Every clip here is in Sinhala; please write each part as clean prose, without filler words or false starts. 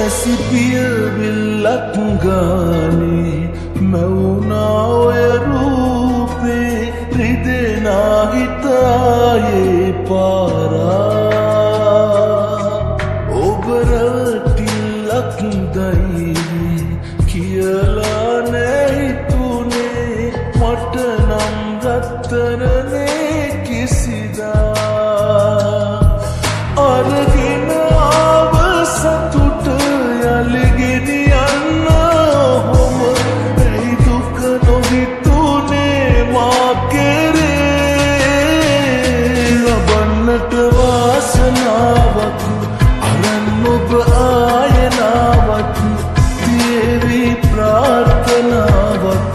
වැසිපිය විල්ලක් ගානේ මැවුනා ඔය රූපේ රිදෙනා හිතායේ පාරා ඔබ රටිල්ලක් දයි කියලා නැහිතුනේ මට නම් රත්තරනේ කිසිදා අරගෙන ආව සතුට යලිගෙන යන්න ඔහොම ඇයි දුක නොහිතුනේ මා කෙරේ ලබන්නට වාසනාවක් අරන් ඔබ ආයනාවක් දේවි ප්‍රාර්ථනාවක්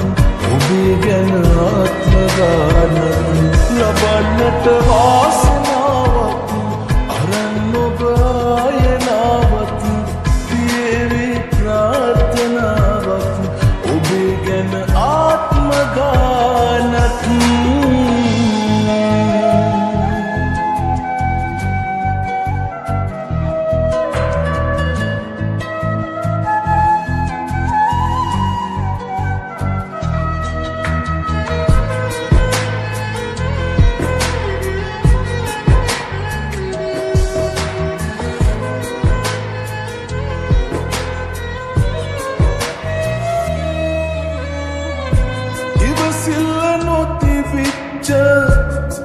ඔබේ ගැන ආත්ම ගාන ලබන්නට වාසනාවක් අරන් ඔබ ආයනාවක් දේවි ප්‍රාර්ථනාවක් ඔබේ ගැන ආත්ම ගානක්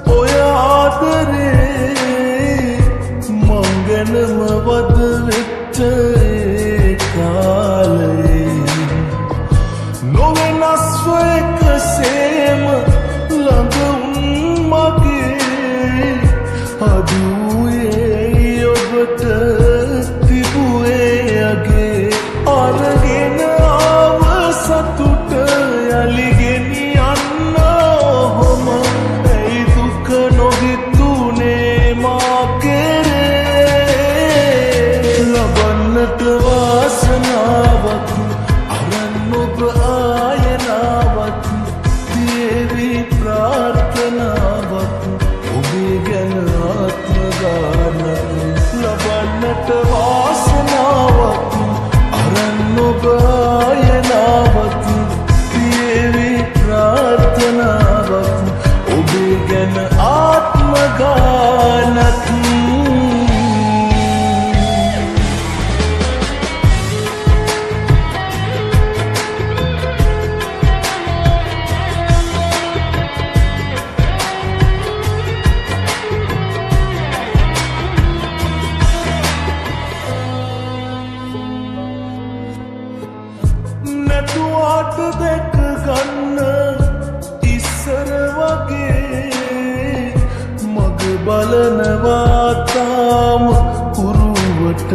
ඔය ආදරේ මංගනම වද වෙච්ච ඒ කාලේ නොවෙනස්ව එකසේම ළඟ මගේ අදුවේ ඔබට තිබුවේ අගේ අරගෙන ආව සතුට යලිගෙන යන්න ඔහොම ඇයි දුක නොහිතුනේ මා කෙරේ ලබන්නට වාසනාවක් අරන් ඔබ ආයනාවක් දේවි ප්‍රාර්ථනාවක් ඔබේ ගැන ආත්ම ගානක් ලබන්නට වාසනාවක් අරන් ඔබ ආයනාවක් දේවි ප්‍රාර්ථනාවක් ඔබේ ගැන ආත්ම ගානක් නැතුවාට දැක ගන්න ඉස්සර වගේ මග බලනවා තාම උරුවට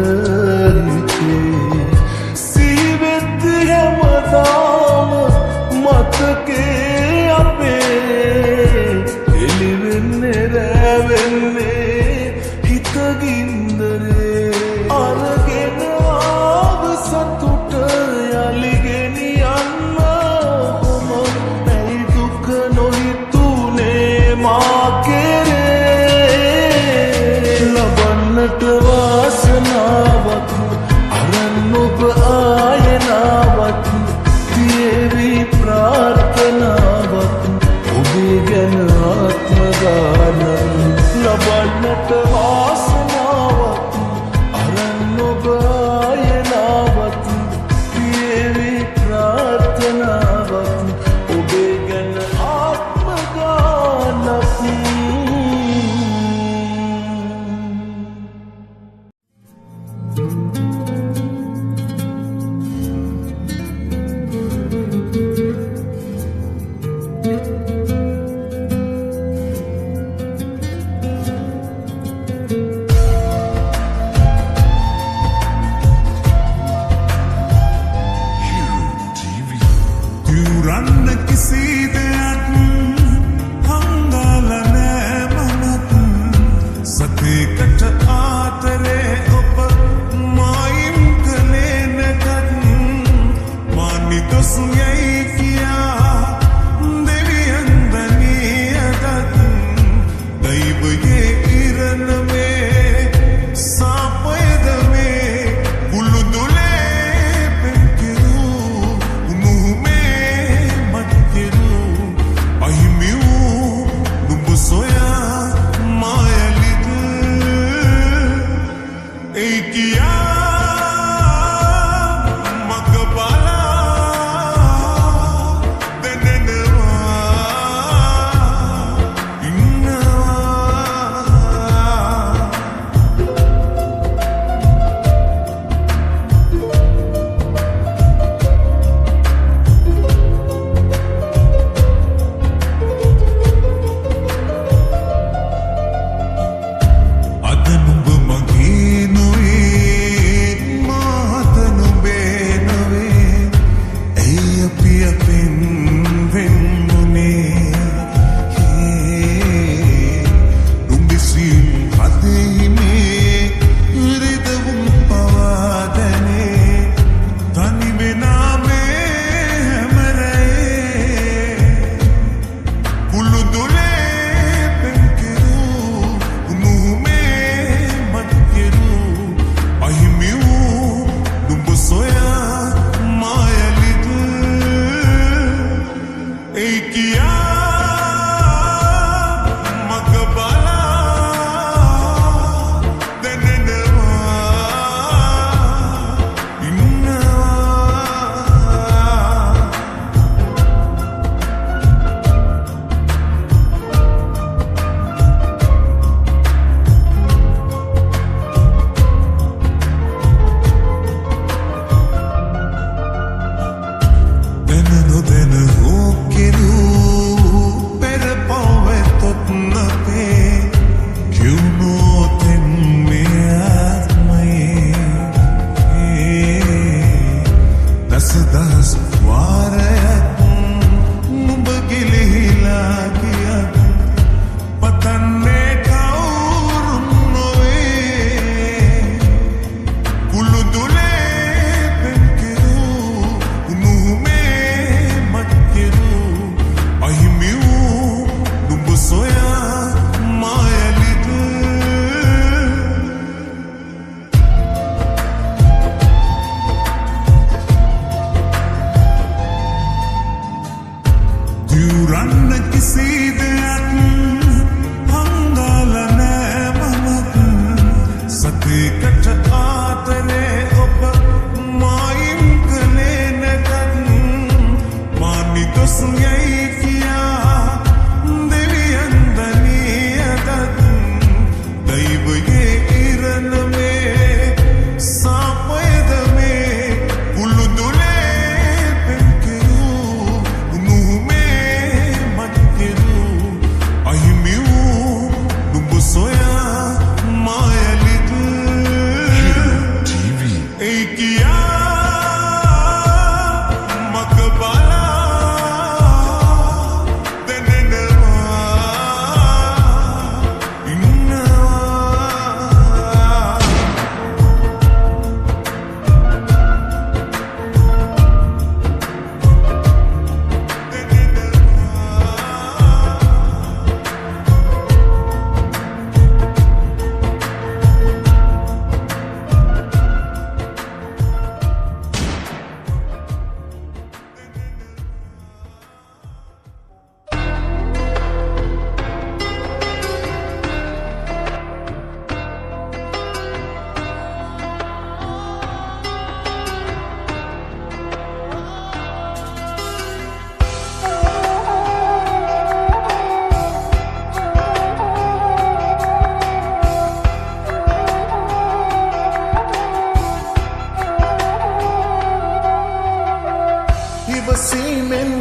හිතේ සීවෙත් හැමදාම මතකේ අපේ එළිවෙන්නේ රැවෙන්නේ හිතගින්දරේ අරගෙන ආව සතුට යලිගෙන යන්න ඔහොම ඇයි දුක නොහිතුනේ මා කෙරේ ලබන්නට වාසනාවක් අරන් ඔබ ආයනාවක් දේවි ප්‍රාර්ථනාවක් ඔබේ ගැන ආත්ම ගානක් ලබන්නට වාසනාවක් අරන් ඔබ ආයනාවක් දේවි ප්‍රාර්ථනාවක් ඔබේ ගැන ආත්ම ගානක් Sapoedame, uludulle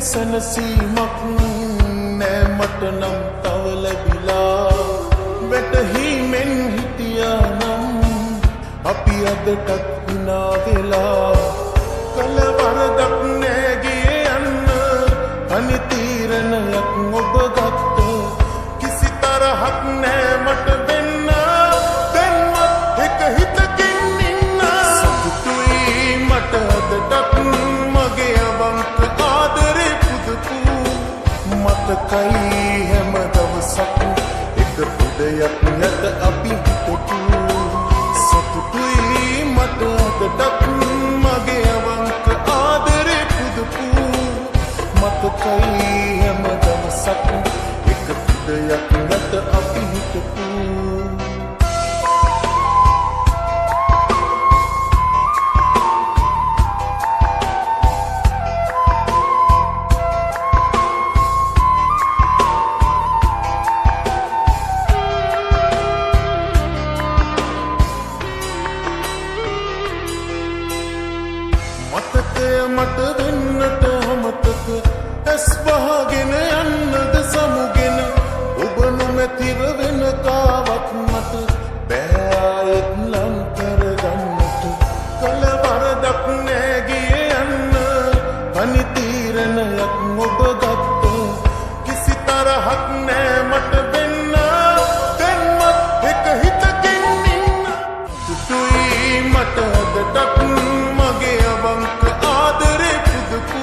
සැනසීමක් නෑ මට නම් තව ලැබිලා වැටහීමෙන් හිටියානම් අපි අදටත් හිනා වෙලා කල වරදක් නෑ ගියේ යන්න තනි තීරණයක් ඔබ ගත්ත කිසි තරහක් නෑ මට වෙන්න දැන්වත් එක හිතකින් ඉන්න සතුටුයි මට අදටත් මගේ අවංක ආදරේ පුදපු මතකයි හැම දවසක් එක පුදයක් නැත අපි හිතපු සතුටුයි මට අදටත් මගේ අවංක ආදරේ පුදපු මතකයි හැම දවසක් එක පුදයක් නැත අපි හිතපු මට වෙන්නට අමතක ඇස් වහගෙන යන්නද සමුගෙන ඔබ නොමැතිව වෙන කාවක් මට බෑයෙත් ලං කරගන්නට කල වරදක් නෑ ගියේ යන්න තනි තීරණයක් ඔබ ගත්ත කිසි තරහක් නෑ මට වෙන්න දැන්වත් එක හිතකින් ඉන්න සුතුයි මට අදටත් මගේ අවංක ආදරේ පුදපු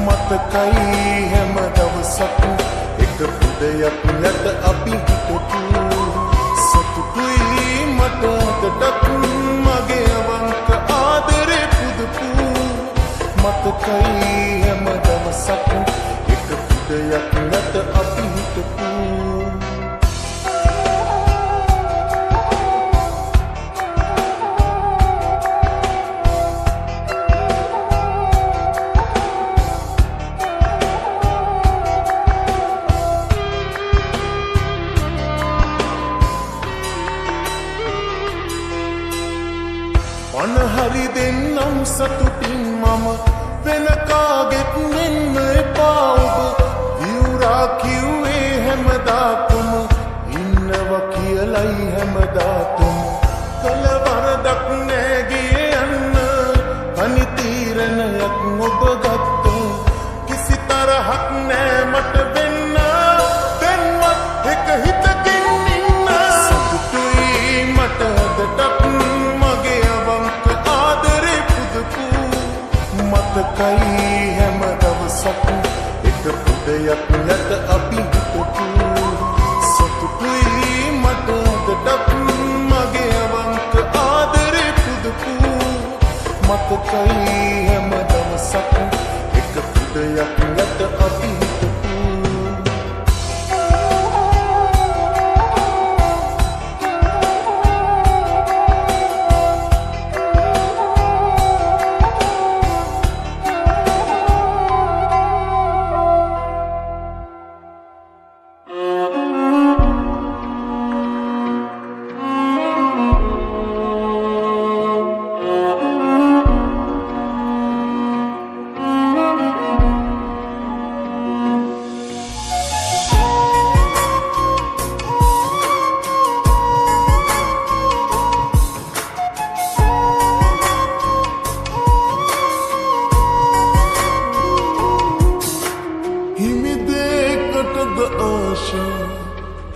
මතකයි හැම දවසක් එක පුදයක් නැත අපි හිතපු සතුටුයි මට අදටත් මගේ අවංක ආදරේ පුදපු මතකයි හැම දවසක් එක පුදයක් නැත අපි හිතපු අනහරි දෙන්නම් සතුටින් මම වෙන කාගෙත් මෙන්න එපා ඔබ විවුරා කිව්වේ හැමදාටම ඉන්නවා කියලයි හැමදාටම කල වරදක් නෑ ගියේ යන්න තනි තීරණයක් ඔබ ගත්ත කිසි තරහක් නෑ මට වෙන්න දැන්වත් එක හිතකින් ඉන්න සතුටුයි මට අදටත් මගේ අවංක ආදරේ පුදපු මතකයි හැම දවසක් එක පුදයක් නැත අපි හිතපු සතුටුයි මට අදටත් මගේ අවංක ආදරේ පුදපු මතකයි හැම දවසක් එක පුදයක් නැත අපි හිතපු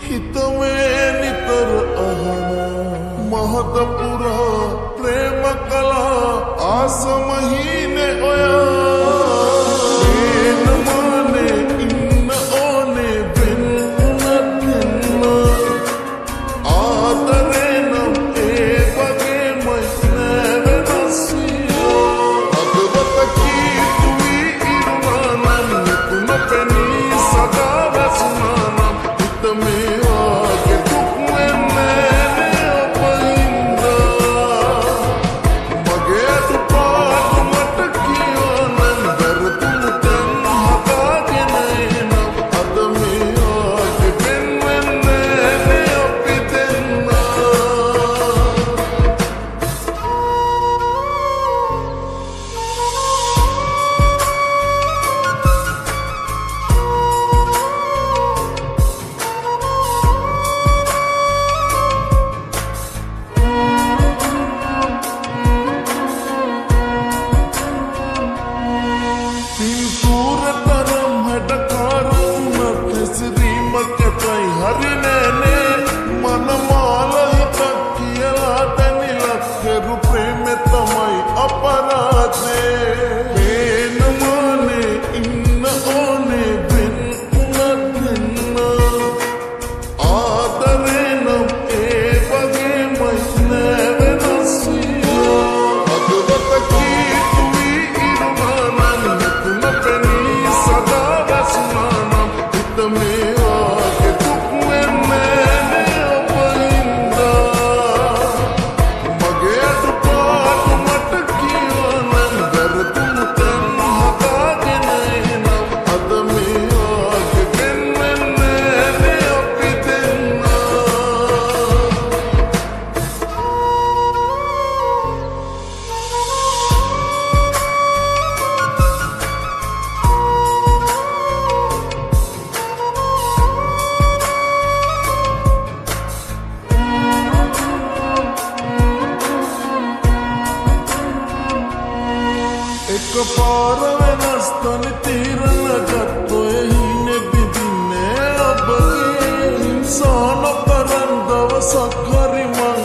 හිතමේ නිතර අහන මහත පුරා ප්‍රේම කලා ආසමහිනේ ඔයා එනමානේ ඉන්න ඕනේ වෙන්නත් දෙන්න ආදරේ නම් ඒ වගේමයි නෑ වෙනස්සිය අදවත කීතුයි ඉරුණා නම් නිකුණ පෙනී සදා වැසුනා නම් හිතමේ පාර වෙනස් තනි තීරණ ගත්තොය හිනේ බිඳින්නේ ඔබගේ ඉන්සාන පරන් දවසක් හරි මං